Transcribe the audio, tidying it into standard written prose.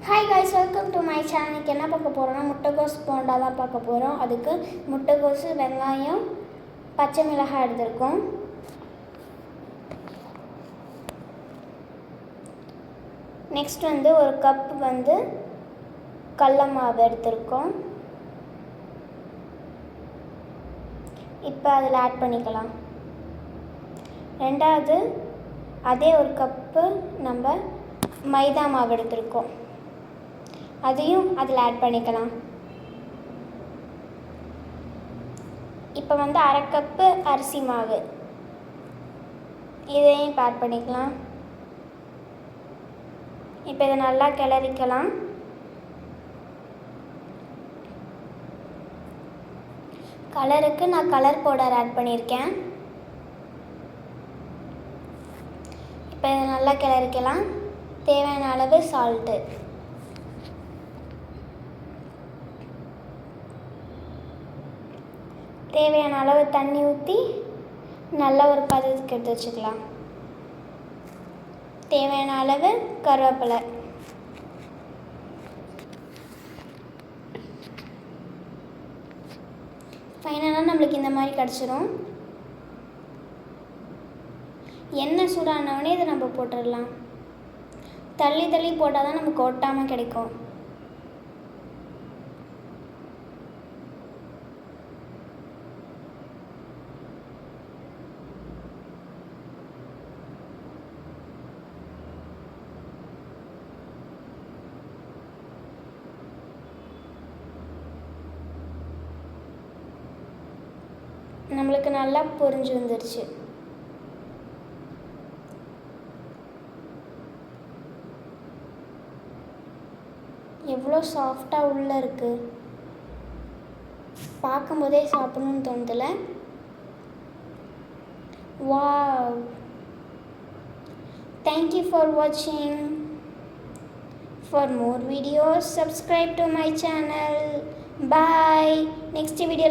Hi guys, welcome to my சேனலுக்கு. என்ன பார்க்க போகிறோன்னா முட்டைகோஸ் போண்டா தான் பார்க்க போகிறோம். அதுக்கு முட்டைகோஸ், வெங்காயம், பச்சை மிளகாய் எடுத்திருக்கோம். நெக்ஸ்ட் ஒரு கப் கடல மாவு எடுத்திருக்கோம். இப்போ அதில் ஆட் பண்ணிக்கலாம். ரெண்டாவது அதே ஒரு கப்பு நம்ம மைதா மாவு எடுத்திருக்கோம். அதையும் அதில் ஆட் பண்ணிக்கலாம். இப்போ அரை கப்பு அரிசி மாவு, இதையும் இப்போ ஆட் பண்ணிக்கலாம். இப்போ இதை நல்லா கிளறிக்கலாம். கலருக்கு நான் கலர் பவுடர் ஆட் பண்ணியிருக்கேன். இப்போ இதை நல்லா கிளறிக்கலாம். தேவையான அளவு சால்ட்டு, தேவையான அளவு தண்ணி ஊற்றி நல்ல ஒரு பதத்துக்கு எடுத்து வச்சுக்கலாம். தேவையான அளவு கருவேப்பிலை, ஃபைனலாக நம்மளுக்கு இந்த மாதிரி கிடச்சிரும். எண்ணெய் சூடானவொடனே இதை நம்ம போட்டுடலாம். தள்ளி தள்ளி போட்டால் தான் நமக்கு ஒட்டாமல் கிடைக்கும். நம்மளுக்கு நல்லா பொரிஞ்சு வந்துருச்சு. எவ்வளோ சாஃப்டாக உள்ளே இருக்குது. பார்க்கும்போதே சாப்பிடணும்னு தோணுதில்ல. Wow! Thank you for watching. For more videos, subscribe to my channel. Bye. Next video